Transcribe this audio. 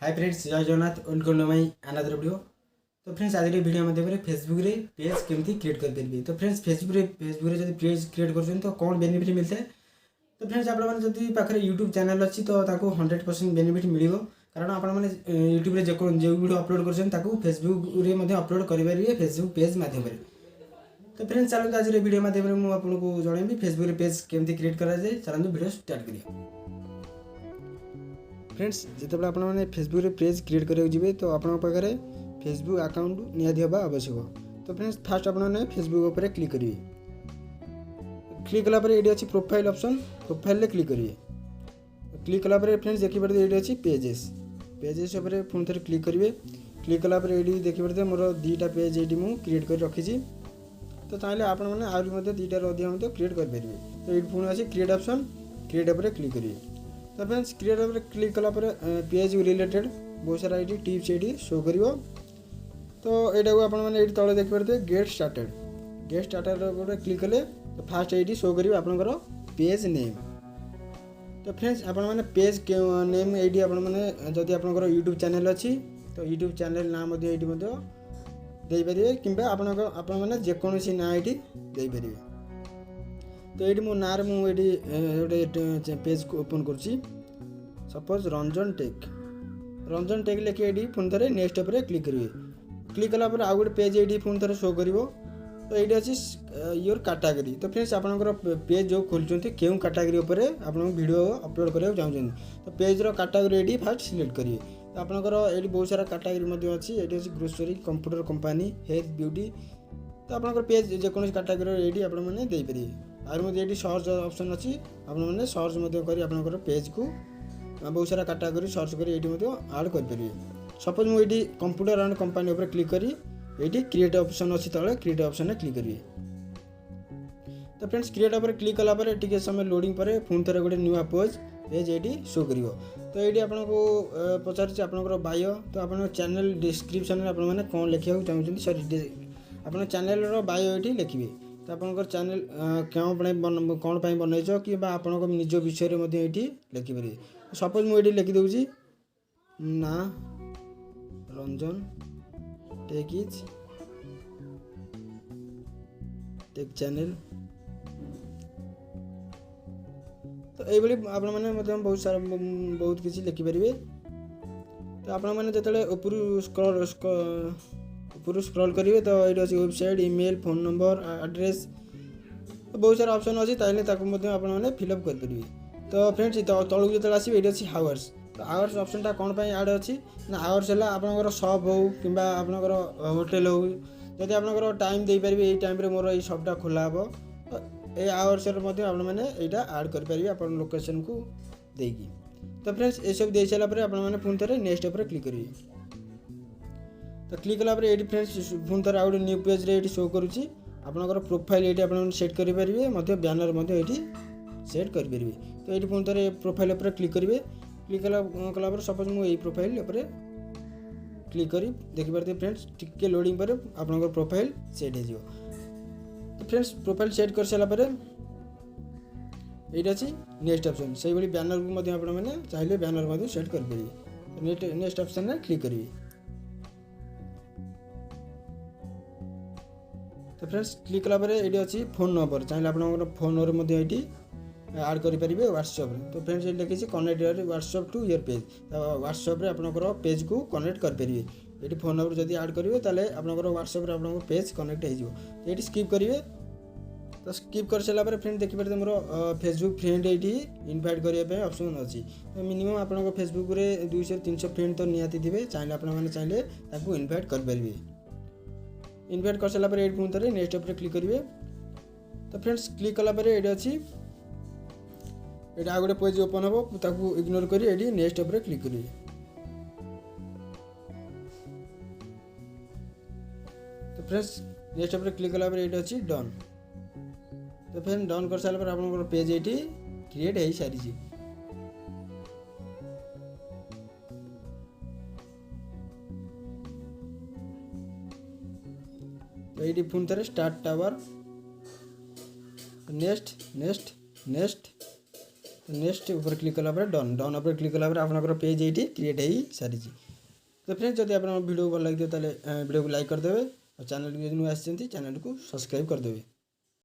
हाय friends, जय Jagannath. Welcome to my another video. तो friends आज वीडियो मध्य फेसबुक रे पेज केमती क्रिएट कर पारे। तो फ्रेंड्स फेसबुक रे जब पेज क्रिएट कर तो कौन बेनिफिट मिलता है। तो फ्रेंड्स आप पाखे यूट्यूब चैनल अच्छी तो 100% बेनिफिट मिल कारण आपने यूट्यूब रे जो वीडियो अपलोड कर फेसबुक रे अपलोड करेंगे फेसबुक पेज मध्यम। तो फ्रेंड्स चलते आज वीडियो मध्यम मुझे आपको जनइबी फेसबुक रे पेज केमती क्रिएट कराए। चलते वीडियो स्टार्ट करिए। फ्रेंड्स जिते आपने फेसबुक रे पेज क्रिएट करेंगे तो आप फेसबुक अकाउंट निहाती हवा आवश्यक। तो फ्रेंड्स फास्ट आपने फेसबुक पर क्लिक करेंगे। क्लिक कलापर ये अच्छी प्रोफाइल ऑप्शन, प्रोफाइल क्लिक करेंगे। क्लिक कलापर फ्रेंड्स देखिए ये अच्छी पेजेस, पेजेस उपर पुणी थे क्लिक करेंगे। क्लिक कलापर ये देखिए मोर दुईटा पेज ये क्रिएट कर रखी। तो चाहिए आप दुईटार अधिक क्रिएट करेंगे। तो ये पुणी अच्छी क्रिएट ऑप्शन, क्रिएट पर क्लिक करेंगे। तो फ्रेंड्स क्रिएट पर क्लिक कलापर पेज रिलेटेड बहुत सारा ये टिप्स ये शो कर। तो यहाँ को आपने तले देखिए get started, get started click कले तो फास्ट ये शो कर आपंकर पेज नेम। तो फ्रेंड्स आपने पेज नेम ये जदि आप यूट्यूब चैनल अच्छी तो यूट्यूब चैनल नाम ये देपारे कि आपने जेकोसी ना ये देपारे। तो ये मो ना मुझे गोटे पेज को ओपन कर suppose Ranjan Tech, Ranjan Tech लिखे ये पुणी थे नेक्स्ट पर क्लिक करेंगे। क्लिक कलापर आउ गोटे पेज ये पुणी थे शो कर। तो ये अच्छी योर कैटेगरी। तो फ्रेंड्स आपंकर पेज जो खोलते क्यों कैटेगरी उपर आप वीडियो अपलोड करने चाहते तो पेज्र कैटेगरी ये फास्ट सिलेक्ट करेंगे। तो आपंकर ये बहुत सारा कैटेगरी अच्छी ये अच्छी grocery, computer company, health, beauty. तो आपंकर पेज जेकोसी कैटेगरी ये आपने देपारे। आर ये सर्च ऑप्शन अच्छी आपने सर्च कर पेज को बहुत सारा कैटेगरी सर्च कर आड करेंगे। सपोज मुझे कंप्यूटर एंड कंपनी उपर क्लिक करी ये क्रिएट ऑप्शन अच्छी तले क्रिएट ऑप्शन क्लिक करेंगे। तो फ्रेंड्स क्रिएट पर क्लिक कलापर टी समय लोडिंग पर पुणी थे गोटे न्यू पेज ये शो कर। तो ये आपको पचार आपंकर बायो। तो आप चैनल डिस्क्रिप्शन आपने कौन लिखा चाहते सरी आप चैनल बायो ये लिखे। तो आपंकर चैनल कौन बनईच कि आप निज विषय में ये लिखिपारे। सपोज मुझे लिखिदे ना Ranjan Tech is Tech channel. तो ये आपने बहुत सारा बहुत किसी लिखिपारे। तो आपने जो ऊपर स्क्रॉल करेंगे तो ये अच्छी website, email, phone number, address. तो बहुत सारा ऑप्शन अच्छी आपने फिलअप करेंगे। तो फ्रेंड्स तलू जो आसवे ये अच्छी हावर्स। तो आवर्स ऑप्शन कौन पर ऐड अच्छी ना आवर्स है आपंकर शॉप हो कि आपंकर होटेल हो जदि आप टाइम दे पारे ये टाइम मोर ये शॉपटा खोला हे। तो ये आवर्स आपने यहाँ आड करेंगे आप लोकेशन को देकी। तो फ्रेंड्स ये सब दे सारापर आपने पुणी थे नेक्स्ट पर क्लिक करेंगे। तो क्लिक कलापर ये फ्रेंड्स पुणी थे आउ न्यू पेज ये शो करुँच आपंकर प्रोफाइल ये आप सेट करेंगे बैनर ये सेट करेंगे। तो ये पुणी थे प्रोफाइल पर क्लिक करेंगे। क्लिक कलापर सपोज मुझे प्रोफाइल पर क्लिक करी देखिए फ्रेंड्स टिके लोडिंग पर आपंकर प्रोफाइल सेट हो। तो फ्रेंड्स प्रोफाइल सेट कर सारापर ये अच्छी नेक्स्ट ऑप्शन से बैनर को आपने चाहिए बैनर सेट करेंगे। नेक्स्ट ऑप्शन क्लिक करेंगे। तो फ्रेंड्स क्लिक कलापर ये अच्छी फोन नंबर चाहिए आप फोन नंबर ये आड करेंगे व्हाट्सएप। तो फ्रेंड्स ये लिखी connect your WhatsApp to your page. WhatsApp आपंकर पेज को कनेक्ट करेंगे। ये फोन नंबर जब आड करेंगे तो आपंकर व्हाट्सएप आप पेज कनेक्ट हो। ये स्किप करेंगे। तो स्किप कर सारापर फ्रेंड देखिए मोर फेसबुक फ्रेंड ये इनभाइट करने ऑप्शन अच्छी। तो मिनिमम आप फेसबुक रे 200-300 फ्रेंड तो निहाती थे चाहिए आपने चाहिए इनभाइट करेंगे। इनभाइट कर सारापर ये पुणी थे नेक्स्ट पर क्लिक करेंगे। तो फ्रेंड्स क्लिक कलापर ये अच्छी ये आ गए पेज ओपन हम इग्नोर कर नेक्स्ट पर क्लिक करेंगे। तो फ्रेंड्स नेक्स्ट पर क्लिक कलापर ये अच्छी डन। तो फ्रेंड डन कर सारापर आप पेज ये क्रिएट हो सारी। तो ये पुणी थे start tower next next next next ऊपर क्लिक कला डन डन ऊपर क्लिक कला आपनकर पेज ये क्रिएट हो सारी। तो फ्रेंड्स जब आप वीडियो भल लगे वीडियो को लाइक करदे और चैनल को आसचेंती चैनल को सब्सक्राइब करदे।